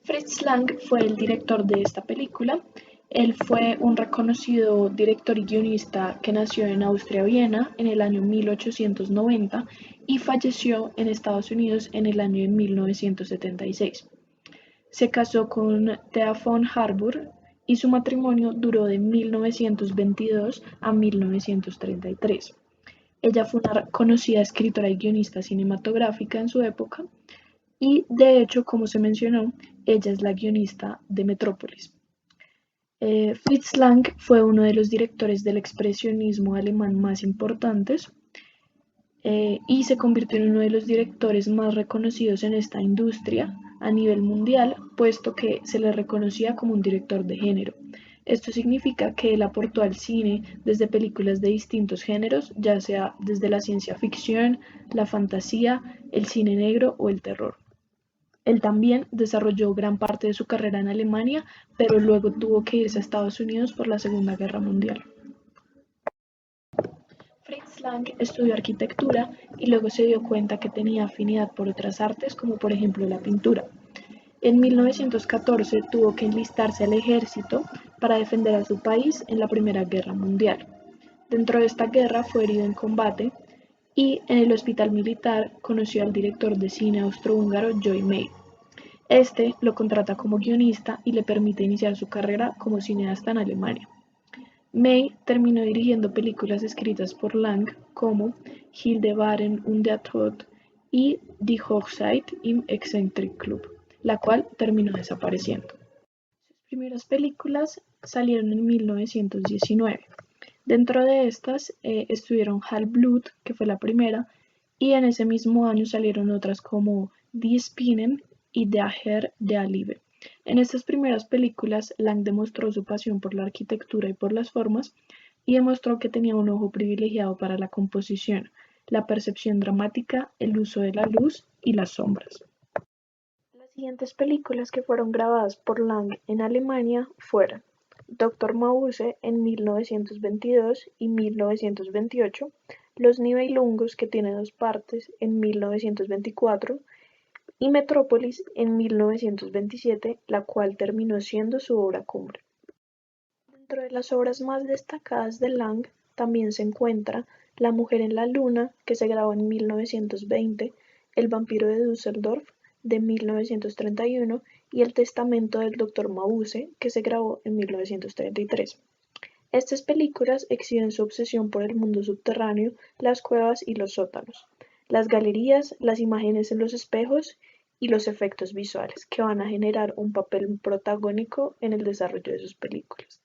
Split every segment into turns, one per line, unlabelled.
Fritz Lang fue el director de esta película. Él fue un reconocido director y guionista que nació en Austria-Viena en el año 1890 y falleció en Estados Unidos en el año de 1976. Se casó con Thea von Harburg y su matrimonio duró de 1922 a 1933. Ella fue una conocida escritora y guionista cinematográfica en su época y, de hecho, como se mencionó, ella es la guionista de Metrópolis. Fritz Lang fue uno de los directores del expresionismo alemán más importantes y se convirtió en uno de los directores más reconocidos en esta industria a nivel mundial, puesto que se le reconocía como un director de género. Esto significa que él aportó al cine desde películas de distintos géneros, ya sea desde la ciencia ficción, la fantasía, el cine negro o el terror. Él también desarrolló gran parte de su carrera en Alemania, pero luego tuvo que irse a Estados Unidos por la Segunda Guerra Mundial. Fritz Lang estudió arquitectura y luego se dio cuenta que tenía afinidad por otras artes, como por ejemplo la pintura. En 1914 tuvo que enlistarse al ejército para defender a su país en la Primera Guerra Mundial. Dentro de esta guerra fue herido en combate y en el hospital militar conoció al director de cine austrohúngaro Joy May. Este lo contrata como guionista y le permite iniciar su carrera como cineasta en Alemania. May terminó dirigiendo películas escritas por Lang como Hildebarden und der Tod y Die Hochzeit im Eccentric Club, la cual terminó desapareciendo. Sus primeras películas salieron en 1919. Dentro de estas estuvieron Halbblut, que fue la primera, y en ese mismo año salieron otras como Die Spinnen y Der Herr der Liebe. En estas primeras películas, Lang demostró su pasión por la arquitectura y por las formas y demostró que tenía un ojo privilegiado para la composición, la percepción dramática, el uso de la luz y las sombras. Las siguientes películas que fueron grabadas por Lang en Alemania fueron Doctor Mabuse en 1922 y 1928, Los Nibelungos, que tiene dos partes, en 1924, y Metrópolis en 1927, la cual terminó siendo su obra cumbre. Dentro de las obras más destacadas de Lang también se encuentra La mujer en la luna, que se grabó en 1920, El vampiro de Düsseldorf, de 1931, y El testamento del Dr. Mabuse, que se grabó en 1933. Estas películas exhiben su obsesión por el mundo subterráneo, las cuevas y los sótanos, las galerías, las imágenes en los espejos y los efectos visuales, que van a generar un papel protagónico en el desarrollo de sus películas.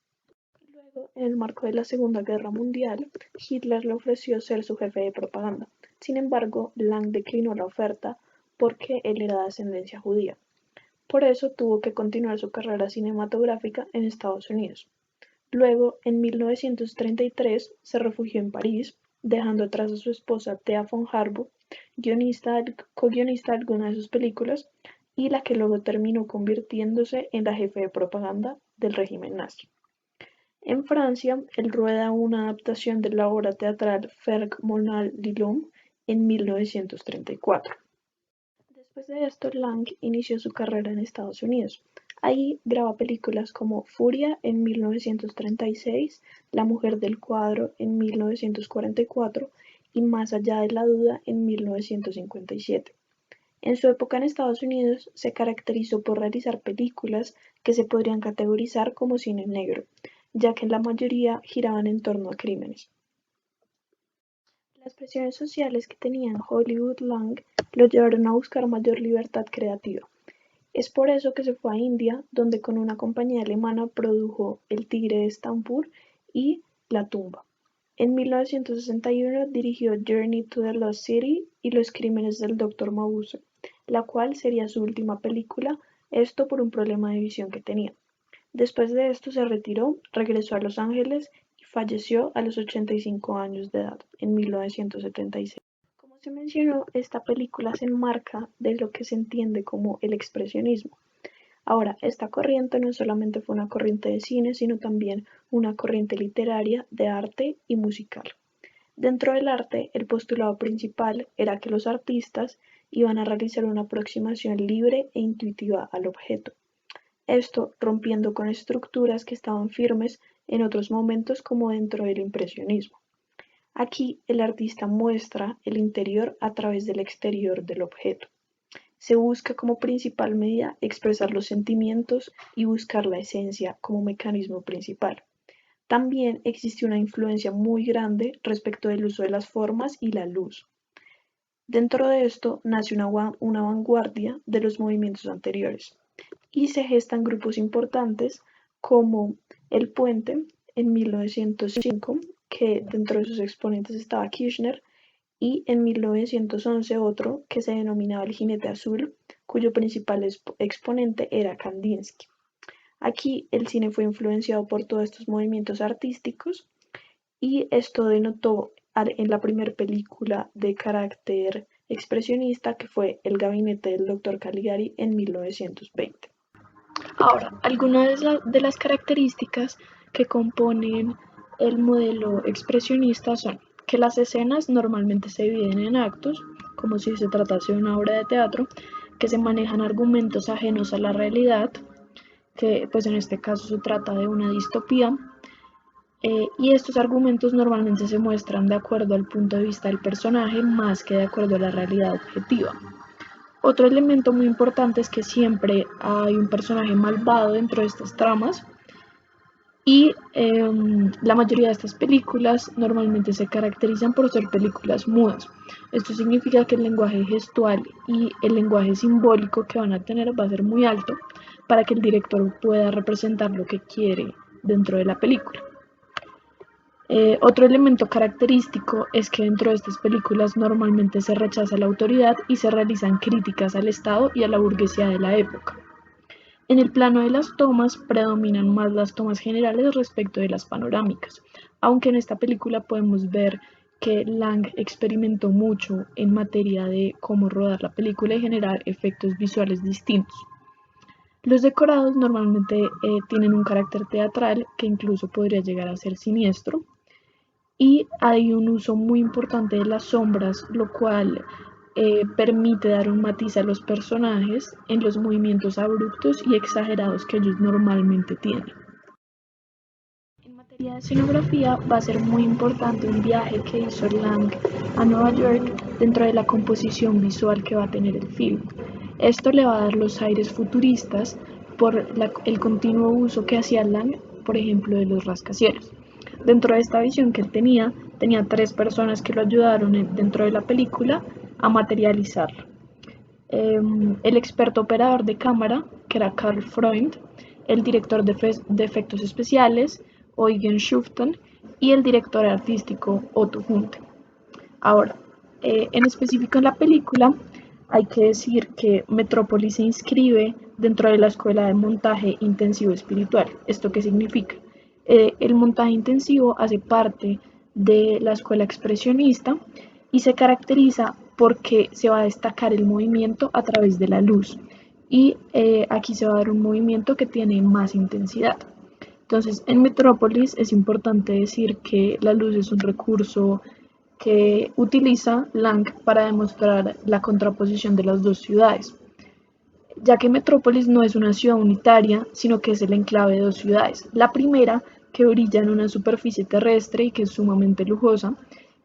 Luego, en el marco de la Segunda Guerra Mundial, Hitler le ofreció ser su jefe de propaganda. Sin embargo, Lang declinó la oferta porque él era de ascendencia judía. Por eso tuvo que continuar su carrera cinematográfica en Estados Unidos. Luego, en 1933, se refugió en París, dejando atrás a su esposa Thea von Harburg, co-guionista de algunas de sus películas, y la que luego terminó convirtiéndose en la jefe de propaganda del régimen nazi. En Francia, él rueda una adaptación de la obra teatral Frères Monal Lilhomme en 1934. Después de esto, Lang inició su carrera en Estados Unidos. Ahí graba películas como Furia en 1936, La mujer del cuadro en 1944 y Más allá de la duda en 1957. En su época en Estados Unidos se caracterizó por realizar películas que se podrían categorizar como cine negro, ya que la mayoría giraban en torno a crímenes. Las presiones sociales que tenía en Hollywood Lang lo llevaron a buscar mayor libertad creativa. Es por eso que se fue a India, donde con una compañía alemana produjo El tigre de Estambul y La tumba. En 1961 dirigió Journey to the Lost City y Los crímenes del Dr. Mabuse, la cual sería su última película, esto por un problema de visión que tenía. Después de esto se retiró, regresó a Los Ángeles y falleció a los 85 años de edad, en 1976. Como se mencionó, esta película se enmarca de lo que se entiende como el expresionismo. Ahora, esta corriente no solamente fue una corriente de cine, sino también una corriente literaria, de arte y musical. Dentro del arte, el postulado principal era que los artistas iban a realizar una aproximación libre e intuitiva al objeto, esto rompiendo con estructuras que estaban firmes en otros momentos como dentro del impresionismo. Aquí el artista muestra el interior a través del exterior del objeto. Se busca como principal medida expresar los sentimientos y buscar la esencia como mecanismo principal. También existe una influencia muy grande respecto del uso de las formas y la luz. Dentro de esto nace una vanguardia de los movimientos anteriores y se gestan grupos importantes como El Puente en 1905, que dentro de sus exponentes estaba Kirchner, y en 1911 otro que se denominaba El Jinete Azul, cuyo principal exponente era Kandinsky. Aquí el cine fue influenciado por todos estos movimientos artísticos y esto denotó en la primera película de carácter expresionista que fue El Gabinete del Dr. Caligari en 1920. Ahora, algunas de las características que componen el modelo expresionista son que las escenas normalmente se dividen en actos, como si se tratase de una obra de teatro, que se manejan argumentos ajenos a la realidad, que pues en este caso se trata de una distopía, y estos argumentos normalmente se muestran de acuerdo al punto de vista del personaje más que de acuerdo a la realidad objetiva. Otro elemento muy importante es que siempre hay un personaje malvado dentro de estas tramas y la mayoría de estas películas normalmente se caracterizan por ser películas mudas. Esto significa que el lenguaje gestual y el lenguaje simbólico que van a tener va a ser muy alto para que el director pueda representar lo que quiere dentro de la película. Otro elemento característico es que dentro de estas películas normalmente se rechaza la autoridad y se realizan críticas al Estado y a la burguesía de la época. En el plano de las tomas predominan más las tomas generales respecto de las panorámicas, aunque en esta película podemos ver que Lang experimentó mucho en materia de cómo rodar la película y generar efectos visuales distintos. Los decorados normalmente tienen un carácter teatral que incluso podría llegar a ser siniestro, y hay un uso muy importante de las sombras, lo cual permite dar un matiz a los personajes en los movimientos abruptos y exagerados que ellos normalmente tienen. En materia de escenografía va a ser muy importante un viaje que hizo Lang a Nueva York dentro de la composición visual que va a tener el film. Esto le va a dar los aires futuristas por el continuo uso que hacía Lang, por ejemplo, de los rascacielos. Dentro de esta visión que él tenía 3 personas que lo ayudaron dentro de la película a materializarla. El experto operador de cámara, que era Karl Freund, el director de efectos especiales, Eugen Schuften, y el director artístico, Otto Hunte. Ahora, en específico en la película, hay que decir que Metrópolis se inscribe dentro de la escuela de montaje intensivo espiritual. ¿Esto qué significa? El montaje intensivo hace parte de la escuela expresionista y se caracteriza porque se va a destacar el movimiento a través de la luz. Y aquí se va a dar un movimiento que tiene más intensidad. Entonces, en Metrópolis es importante decir que la luz es un recurso que utiliza Lang para demostrar la contraposición de las dos ciudades, ya que Metrópolis no es una ciudad unitaria, sino que es el enclave de 2 ciudades. La primera, que brilla en una superficie terrestre y que es sumamente lujosa,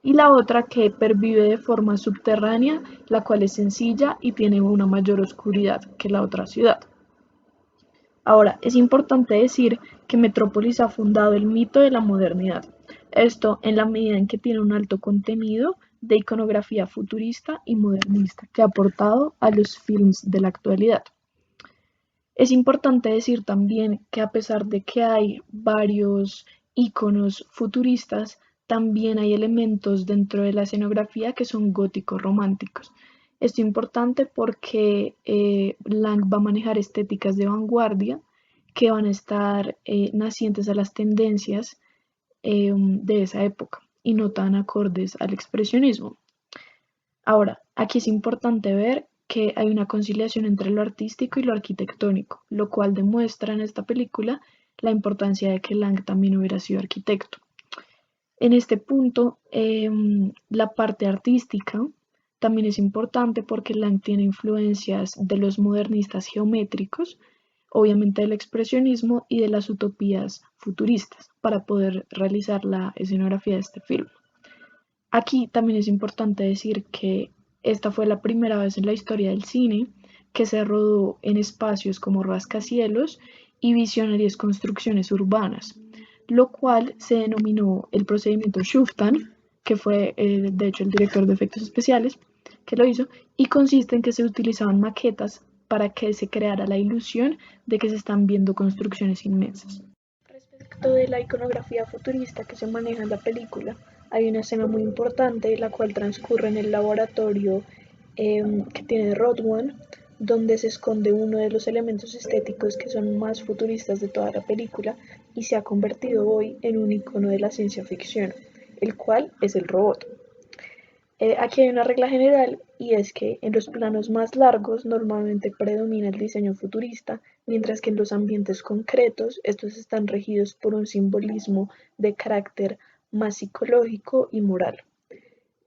y la otra que pervive de forma subterránea, la cual es sencilla y tiene una mayor oscuridad que la otra ciudad. Ahora, es importante decir que Metrópolis ha fundado el mito de la modernidad. Esto en la medida en que tiene un alto contenido de iconografía futurista y modernista que ha aportado a los films de la actualidad. Es importante decir también que a pesar de que hay varios iconos futuristas, también hay elementos dentro de la escenografía que son góticos románticos. Esto es importante porque Lang va a manejar estéticas de vanguardia que van a estar nacientes a las tendencias de esa época y no tan acordes al expresionismo. Ahora, aquí es importante ver que hay una conciliación entre lo artístico y lo arquitectónico, lo cual demuestra en esta película la importancia de que Lang también hubiera sido arquitecto. En este punto, la parte artística también es importante porque Lang tiene influencias de los modernistas geométricos, obviamente del expresionismo y de las utopías futuristas para poder realizar la escenografía de este film. Aquí también es importante decir que esta fue la primera vez en la historia del cine que se rodó en espacios como rascacielos y visionarias construcciones urbanas, lo cual se denominó el procedimiento Shuftan, que fue de hecho el director de efectos especiales que lo hizo, y consiste en que se utilizaban maquetas para que se creara la ilusión de que se están viendo construcciones inmensas. Respecto de la iconografía futurista que se maneja en la película, hay una escena muy importante, la cual transcurre en el laboratorio que tiene Rodwan, donde se esconde uno de los elementos estéticos que son más futuristas de toda la película y se ha convertido hoy en un icono de la ciencia ficción, el cual es el robot. Aquí hay una regla general y es que en los planos más largos normalmente predomina el diseño futurista, mientras que en los ambientes concretos estos están regidos por un simbolismo de carácter más psicológico y moral,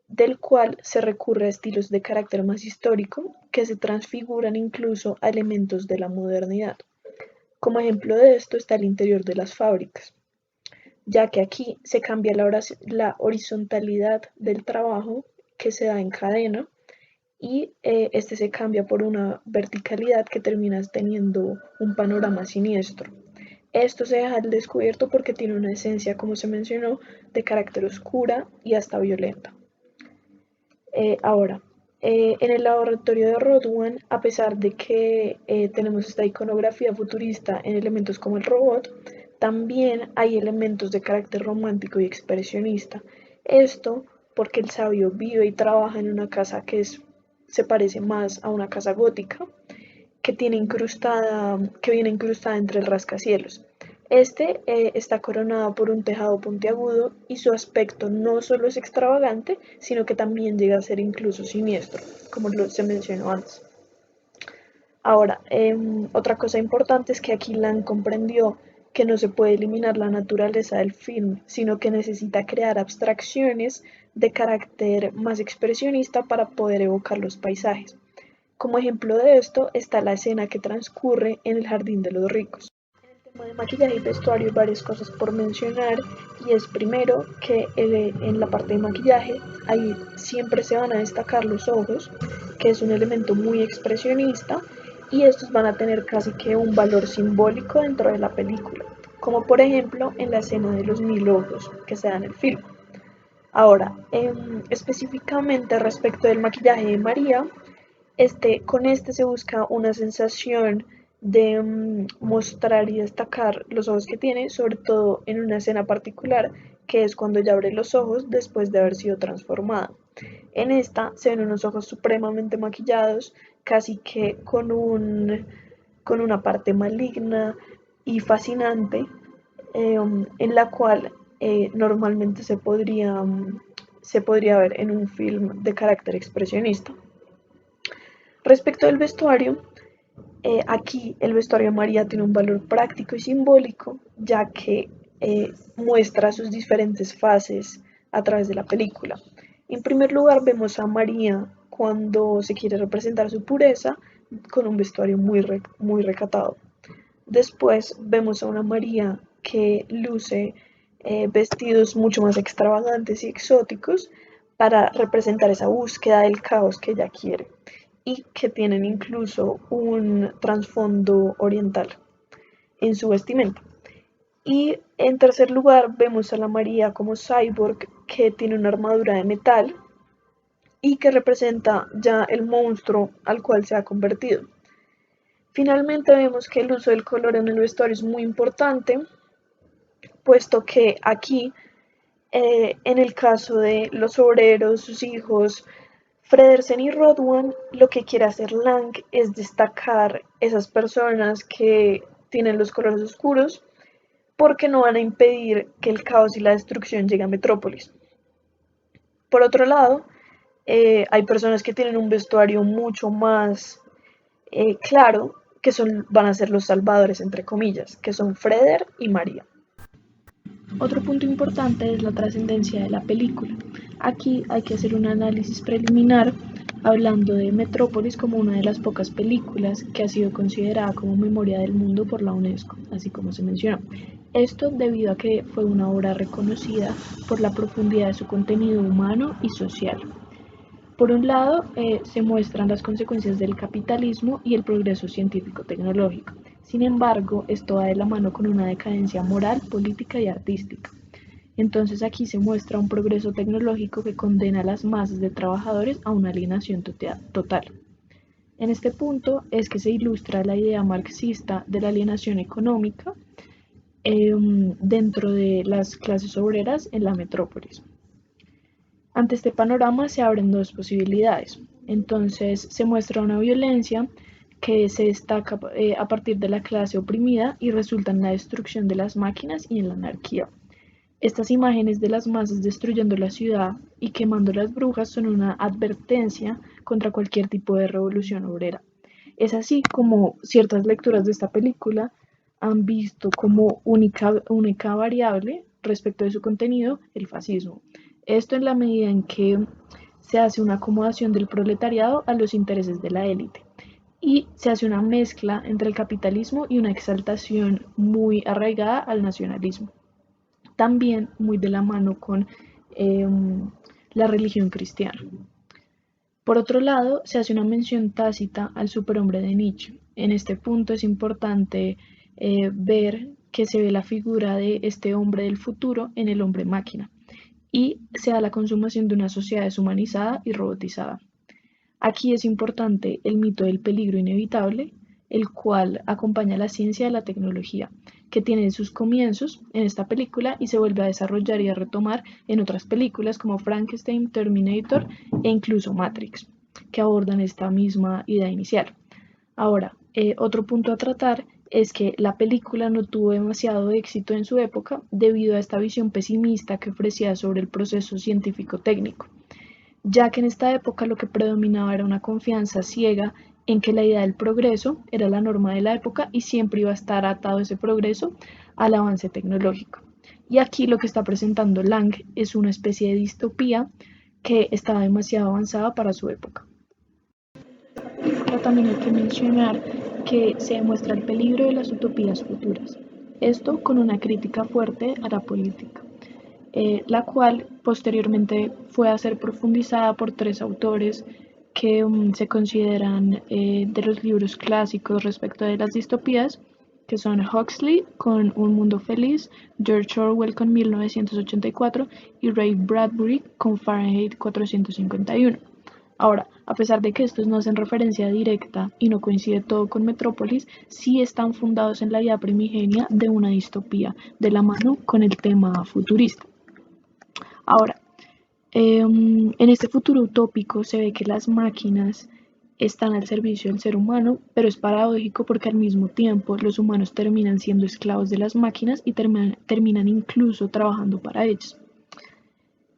del cual se recurre a estilos de carácter más histórico que se transfiguran incluso a elementos de la modernidad. Como ejemplo de esto está el interior de las fábricas, ya que aquí se cambia la horizontalidad del trabajo que se da en cadena y este se cambia por una verticalidad que terminas teniendo un panorama siniestro. Esto se deja al descubierto porque tiene una esencia, como se mencionó, de carácter oscura y hasta violenta. Ahora, en el laboratorio de Rodwan, a pesar de que tenemos esta iconografía futurista en elementos como el robot, también hay elementos de carácter romántico y expresionista. Esto porque el sabio vive y trabaja en una casa se parece más a una casa gótica, que viene incrustada entre el rascacielos. Este está coronado por un tejado puntiagudo y su aspecto no solo es extravagante, sino que también llega a ser incluso siniestro, como se mencionó antes. Ahora, otra cosa importante es que aquí Lang comprendió que no se puede eliminar la naturaleza del film, sino que necesita crear abstracciones de carácter más expresionista para poder evocar los paisajes. Como ejemplo de esto está la escena que transcurre en el Jardín de los Ricos. En el tema de maquillaje y vestuario hay varias cosas por mencionar y es primero que en la parte de maquillaje ahí siempre se van a destacar los ojos, que es un elemento muy expresionista y estos van a tener casi que un valor simbólico dentro de la película, como por ejemplo en la escena de los 1000 ojos que se da en el film. Ahora, específicamente respecto del maquillaje de María, con este se busca una sensación de mostrar y destacar los ojos que tiene, sobre todo en una escena particular, que es cuando ella abre los ojos después de haber sido transformada. En esta se ven unos ojos supremamente maquillados, casi que con una parte maligna y fascinante, en la cual normalmente se podría ver en un film de carácter expresionista. Respecto al vestuario, aquí el vestuario de María tiene un valor práctico y simbólico, ya que muestra sus diferentes fases a través de la película. En primer lugar, vemos a María cuando se quiere representar su pureza con un vestuario muy recatado. Después vemos a una María que luce vestidos mucho más extravagantes y exóticos para representar esa búsqueda del caos que ella quiere y que tienen incluso un trasfondo oriental en su vestimenta. Y en tercer lugar vemos a la María como cyborg que tiene una armadura de metal y que representa ya el monstruo al cual se ha convertido. Finalmente vemos que el uso del color en el vestuario es muy importante, puesto que aquí, en el caso de los obreros, sus hijos, Fredersen y Rodwan, lo que quiere hacer Lang es destacar esas personas que tienen los colores oscuros porque no van a impedir que el caos y la destrucción llegue a Metrópolis. Por otro lado, hay personas que tienen un vestuario mucho más claro, que van a ser los salvadores, entre comillas, que son Freder y María. Otro punto importante es la trascendencia de la película. Aquí hay que hacer un análisis preliminar hablando de Metrópolis como una de las pocas películas que ha sido considerada como memoria del mundo por la UNESCO, así como se mencionó. Esto debido a que fue una obra reconocida por la profundidad de su contenido humano y social. Por un lado, se muestran las consecuencias del capitalismo y el progreso científico-tecnológico. Sin embargo, esto va de la mano con una decadencia moral, política y artística. Entonces aquí se muestra un progreso tecnológico que condena a las masas de trabajadores a una alienación total. En este punto es que se ilustra la idea marxista de la alienación económica dentro de las clases obreras en la metrópolis. Ante este panorama se abren dos posibilidades. Entonces se muestra una violencia que se destaca a partir de la clase oprimida y resulta en la destrucción de las máquinas y en la anarquía. Estas imágenes de las masas destruyendo la ciudad y quemando las brujas son una advertencia contra cualquier tipo de revolución obrera. Es así como ciertas lecturas de esta película han visto como única variable respecto de su contenido el fascismo. Esto en la medida en que se hace una acomodación del proletariado a los intereses de la élite y se hace una mezcla entre el capitalismo y una exaltación muy arraigada al nacionalismo. También muy de la mano con eh, la religión cristiana. Por otro lado, se hace una mención tácita al superhombre de Nietzsche. En este punto es importante ver que se ve la figura de este hombre del futuro en el hombre máquina y se da la consumación de una sociedad deshumanizada y robotizada. Aquí es importante el mito del peligro inevitable, el cual acompaña a la ciencia de la tecnología, que tiene sus comienzos en esta película y se vuelve a desarrollar y a retomar en otras películas como Frankenstein, Terminator e incluso Matrix, que abordan esta misma idea inicial. Ahora, otro punto a tratar es que la película no tuvo demasiado éxito en su época debido a esta visión pesimista que ofrecía sobre el proceso científico-técnico, ya que en esta época lo que predominaba era una confianza ciega en que la idea del progreso era la norma de la época y siempre iba a estar atado ese progreso al avance tecnológico. Y aquí lo que está presentando Lang es una especie de distopía que estaba demasiado avanzada para su época. Pero también hay que mencionar que se demuestra el peligro de las utopías futuras. Esto con una crítica fuerte a la política, la cual posteriormente fue a ser profundizada por tres autores que se consideran de los libros clásicos respecto de las distopías, que son Huxley con Un Mundo Feliz, George Orwell con 1984 y Ray Bradbury con Fahrenheit 451. Ahora, a pesar de que estos no hacen referencia directa y no coincide todo con Metrópolis, sí están fundados en la idea primigenia de una distopía, de la mano con el tema futurista. Ahora, en este futuro utópico se ve que las máquinas están al servicio del ser humano, pero es paradójico porque al mismo tiempo los humanos terminan siendo esclavos de las máquinas y terminan incluso trabajando para ellas.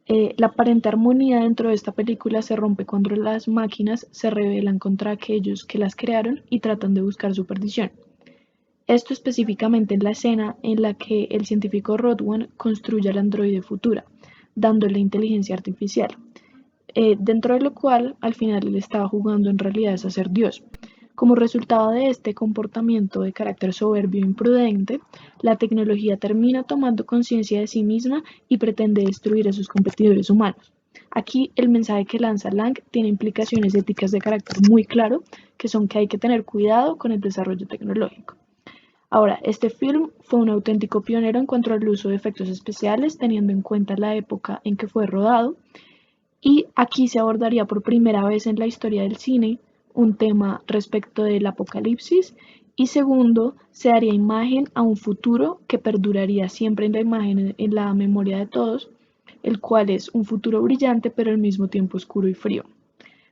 La aparente armonía dentro de esta película se rompe cuando las máquinas se rebelan contra aquellos que las crearon y tratan de buscar su perdición. Esto específicamente en la escena en la que el científico Rodwan construye al androide futura, dándole inteligencia artificial, dentro de lo cual al final él estaba jugando en realidad es a ser Dios. Como resultado de este comportamiento de carácter soberbio e imprudente, la tecnología termina tomando conciencia de sí misma y pretende destruir a sus competidores humanos. Aquí el mensaje que lanza Lang tiene implicaciones éticas de carácter muy claro, que son que hay que tener cuidado con el desarrollo tecnológico. Ahora, este film fue un auténtico pionero en cuanto al uso de efectos especiales, teniendo en cuenta la época en que fue rodado, y aquí se abordaría por primera vez en la historia del cine un tema respecto del apocalipsis y segundo, se daría imagen a un futuro que perduraría siempre en la imagen, en la memoria de todos, el cual es un futuro brillante pero al mismo tiempo oscuro y frío.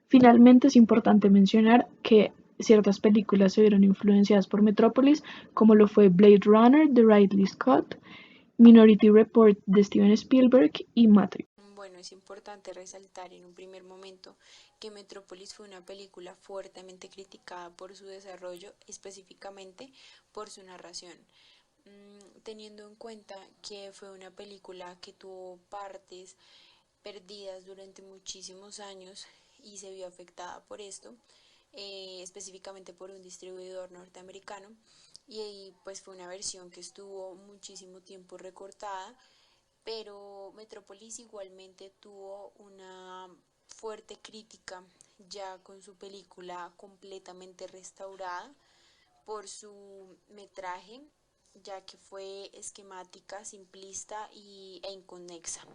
Finalmente es importante mencionar que ciertas películas se vieron influenciadas por Metrópolis, como lo fue Blade Runner de Ridley Scott, Minority Report de Steven Spielberg y Matrix.
Bueno, es importante resaltar en un primer momento que Metrópolis fue una película fuertemente criticada por su desarrollo, específicamente por su narración. Teniendo en cuenta que fue una película que tuvo partes perdidas durante muchísimos años y se vio afectada por esto, específicamente por un distribuidor norteamericano, y pues fue una versión que estuvo muchísimo tiempo recortada, pero Metrópolis igualmente tuvo una fuerte crítica ya con su película completamente restaurada por su metraje, ya que fue esquemática, simplista e inconexa.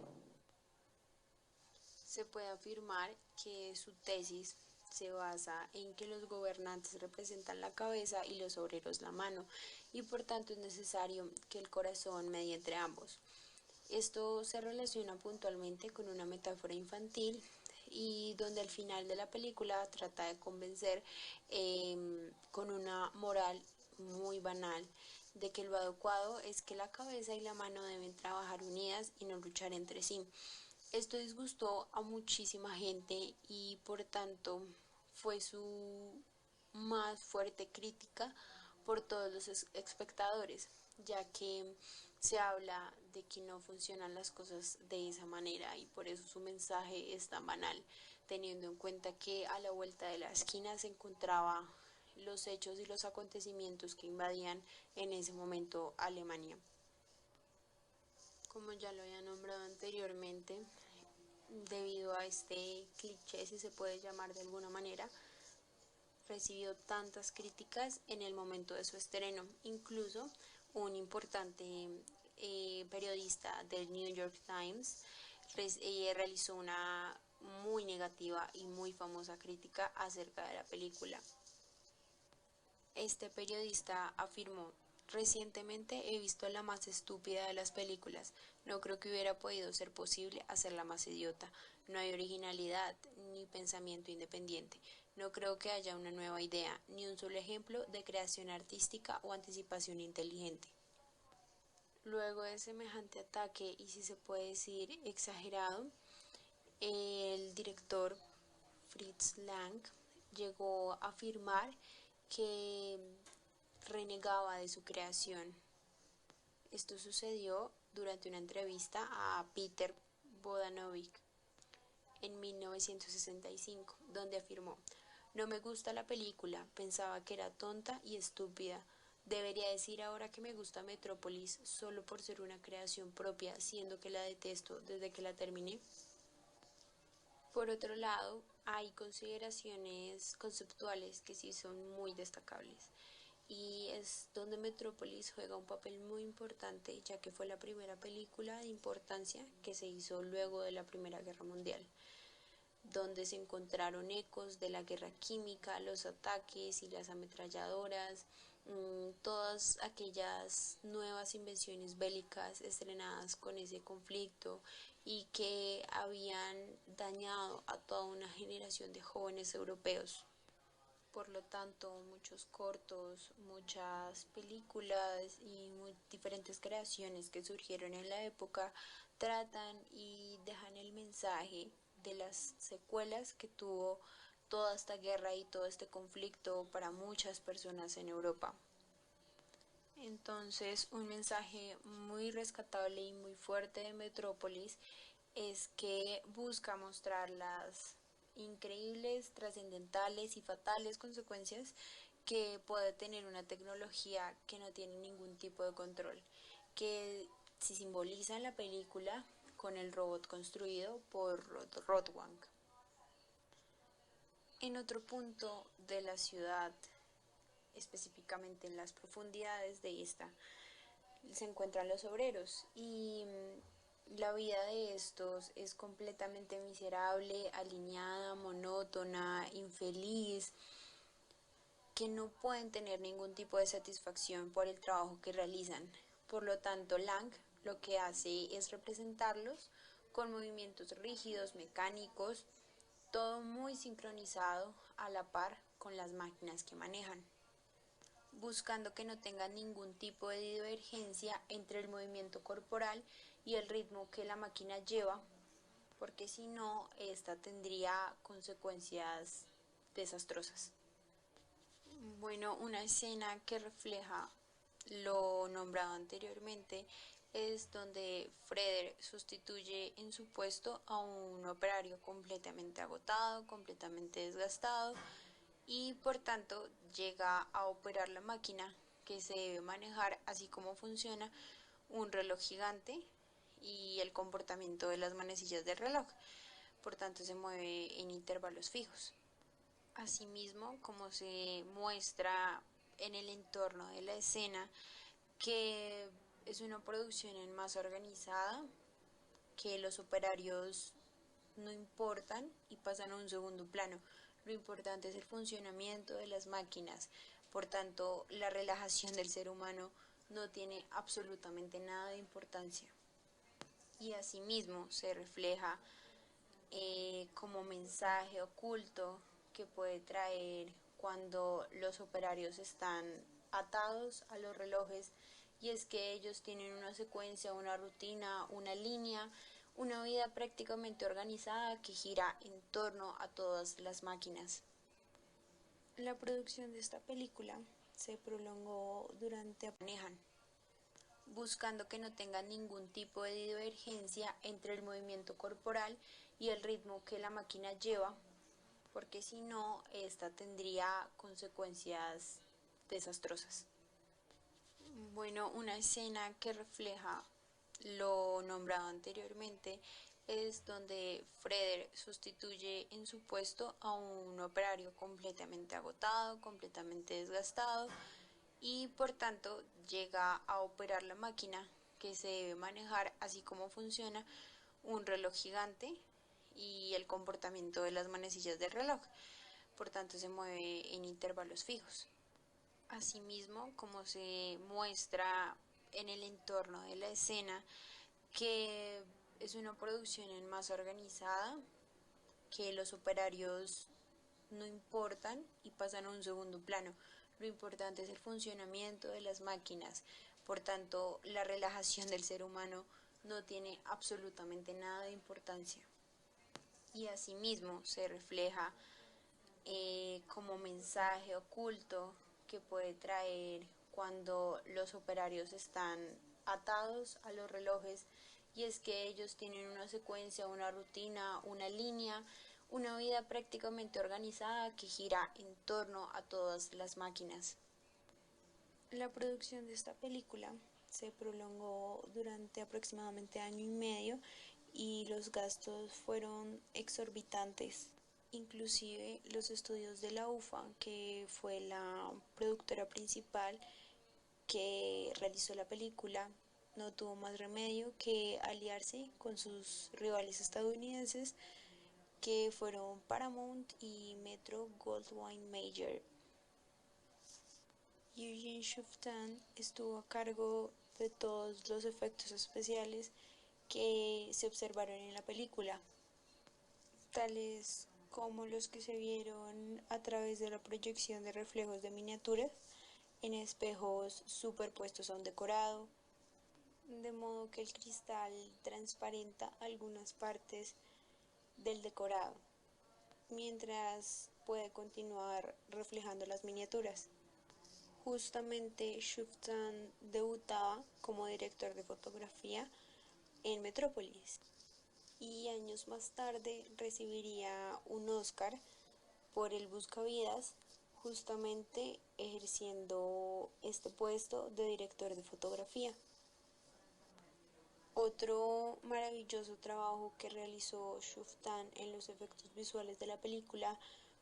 Se puede afirmar que su tesis se basa en que los gobernantes representan la cabeza y los obreros la mano, y por tanto es necesario que el corazón medie entre ambos. Esto se relaciona puntualmente con una metáfora infantil y donde al final de la película trata de convencer con una moral muy banal de que lo adecuado es que la cabeza y la mano deben trabajar unidas y no luchar entre sí. Esto disgustó a muchísima gente y por tanto fue su más fuerte crítica por todos los espectadores, ya que se habla de que no funcionan las cosas de esa manera y por eso su mensaje es tan banal, teniendo en cuenta que a la vuelta de la esquina se encontraba los hechos y los acontecimientos que invadían en ese momento Alemania. Como ya lo había nombrado anteriormente, debido a este cliché, si se puede llamar de alguna manera, recibió tantas críticas en el momento de su estreno. Incluso un importante periodista del New York Times realizó una muy negativa y muy famosa crítica acerca de la película. Este periodista afirmó: recientemente he visto la más estúpida de las películas. No creo que hubiera podido ser posible hacerla más idiota. No hay originalidad ni pensamiento independiente. No creo que haya una nueva idea, ni un solo ejemplo de creación artística o anticipación inteligente. Luego de semejante ataque, y si se puede decir exagerado, el director Fritz Lang llegó a afirmar que renegaba de su creación. Esto sucedió durante una entrevista a Peter Bogdanovich en 1965, donde afirmó: no me gusta la película, pensaba que era tonta y estúpida. Debería decir ahora que me gusta Metrópolis solo por ser una creación propia, siendo que la detesto desde que la terminé. Por otro lado, hay consideraciones conceptuales que sí son muy destacables, y es donde Metrópolis juega un papel muy importante, ya que fue la primera película de importancia que se hizo luego de la Primera Guerra Mundial, donde se encontraron ecos de la guerra química, los ataques y las ametralladoras, todas aquellas nuevas invenciones bélicas estrenadas con ese conflicto y que habían dañado a toda una generación de jóvenes europeos. Por lo tanto, muchos cortos, muchas películas y diferentes creaciones que surgieron en la época tratan y dejan el mensaje de las secuelas que tuvo toda esta guerra y todo este conflicto para muchas personas en Europa. Entonces, un mensaje muy rescatable y muy fuerte de Metrópolis es que busca mostrar las increíbles, trascendentales y fatales consecuencias que puede tener una tecnología que no tiene ningún tipo de control, que se simboliza en la película con el robot construido por Rotwang. En otro punto de la ciudad, específicamente en las profundidades de esta, se encuentran los obreros y la vida de estos es completamente miserable, alineada, monótona, infeliz, que no pueden tener ningún tipo de satisfacción por el trabajo que realizan. Por lo tanto, Lang lo que hace es representarlos con movimientos rígidos, mecánicos, todo muy sincronizado a la par con las máquinas que manejan, buscando que no tengan ningún tipo de divergencia entre el movimiento corporal y el ritmo que la máquina lleva, porque si no, esta tendría consecuencias desastrosas. Bueno, una escena que refleja lo nombrado anteriormente es donde Freder sustituye en su puesto a un operario completamente agotado, completamente desgastado y por tanto llega a operar la máquina que se debe manejar así como funciona un reloj gigante y el comportamiento de las manecillas del reloj. Por tanto se mueve en intervalos fijos. Asimismo, como se muestra en el entorno de la escena, que es una producción en masa organizada, que los operarios no importan y pasan a un segundo plano. Lo importante es el funcionamiento de las máquinas. Por tanto, la relajación del ser humano no tiene absolutamente nada de importancia. Y asimismo se refleja como mensaje oculto que puede traer cuando los operarios están atados a los relojes, y es que ellos tienen una secuencia, una rutina, una línea, una vida prácticamente organizada que gira en torno a todas las máquinas. La producción de esta película se prolongó durante manejan, buscando que no tenga ningún tipo de divergencia entre el movimiento corporal y el ritmo que la máquina lleva, porque si no, esta tendría consecuencias desastrosas. Bueno, una escena que refleja lo nombrado anteriormente es donde Freder sustituye en su puesto a un operario completamente agotado, completamente desgastado y por tanto llega a operar la máquina que se debe manejar así como funciona un reloj gigante y el comportamiento de las manecillas del reloj. Por tanto se mueve en intervalos fijos. Asimismo, como se muestra en el entorno de la escena, que es una producción en masa organizada, que los operarios no importan y pasan a un segundo plano. Lo importante es el funcionamiento de las máquinas. Por tanto, la relajación del ser humano no tiene absolutamente nada de importancia. Y asimismo se refleja como mensaje oculto que puede traer cuando los operarios están atados a los relojes, y es que ellos tienen una secuencia, una rutina, una línea, una vida prácticamente organizada que gira en torno a todas las máquinas. La producción de esta película se prolongó durante aproximadamente año y medio y los gastos fueron exorbitantes. Inclusive los estudios de la UFA, que fue la productora principal que realizó la película, no tuvo más remedio que aliarse con sus rivales estadounidenses, que fueron Paramount y Metro Goldwyn Mayer. Eugene Shuftan estuvo a cargo de todos los efectos especiales que se observaron en la película, tales como los que se vieron a través de la proyección de reflejos de miniaturas en espejos superpuestos a un decorado, de modo que el cristal transparenta algunas partes del decorado, mientras puede continuar reflejando las miniaturas. Justamente Shuftan debutaba como director de fotografía en Metrópolis y años más tarde recibiría un Oscar por El Buscavidas, justamente ejerciendo este puesto de director de fotografía. Otro maravilloso trabajo que realizó Shuftan en los efectos visuales de la película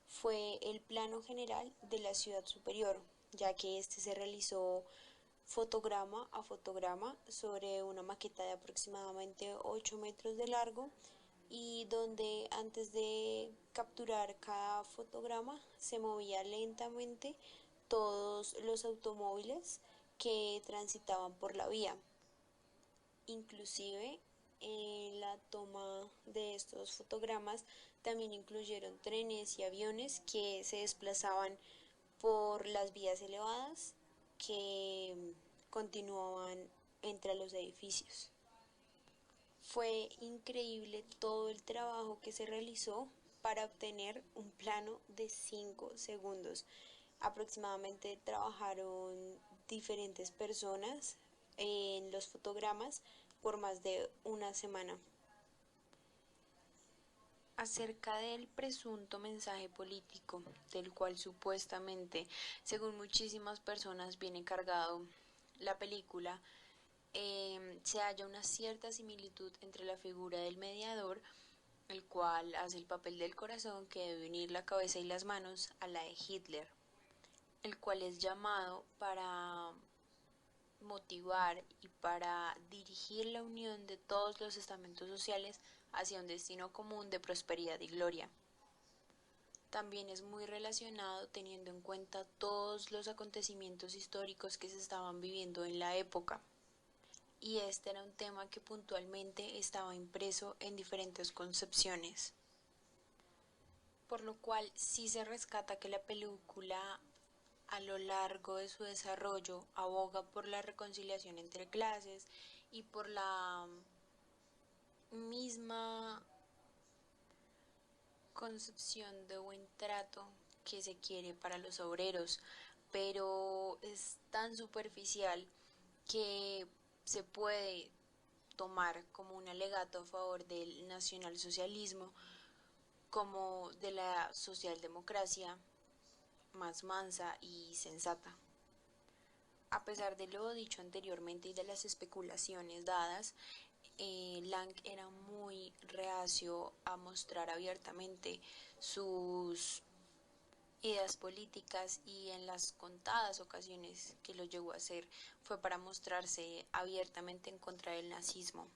fue el plano general de la ciudad superior, ya que este se realizó fotograma a fotograma sobre una maqueta de aproximadamente 8 metros de largo, y donde antes de capturar cada fotograma se movía lentamente todos los automóviles que transitaban por la vía. Inclusive en la toma de estos fotogramas también incluyeron trenes y aviones que se desplazaban por las vías elevadas que continuaban entre los edificios. Fue increíble todo el trabajo que se realizó para obtener un plano de 5 segundos. Aproximadamente trabajaron diferentes personas en los fotogramas por más de una semana. Acerca del presunto mensaje político, del cual supuestamente, según muchísimas personas, viene cargado la película, se halla una cierta similitud entre la figura del mediador, el cual hace el papel del corazón que debe unir la cabeza y las manos, a la de Hitler, el cual es llamado para motivar y para dirigir la unión de todos los estamentos sociales hacia un destino común de prosperidad y gloria. También es muy relacionado teniendo en cuenta todos los acontecimientos históricos que se estaban viviendo en la época. Y este era un tema que puntualmente estaba impreso en diferentes concepciones. Por lo cual sí se rescata que la película a lo largo de su desarrollo aboga por la reconciliación entre clases y por la misma concepción de buen trato que se quiere para los obreros, pero es tan superficial que se puede tomar como un alegato a favor del nacionalsocialismo, como de la socialdemocracia más mansa y sensata. A pesar de lo dicho anteriormente y de las especulaciones dadas, Lang era muy reacio a mostrar abiertamente sus ideas políticas, y en las contadas ocasiones que lo llegó a hacer fue para mostrarse abiertamente en contra del nazismo.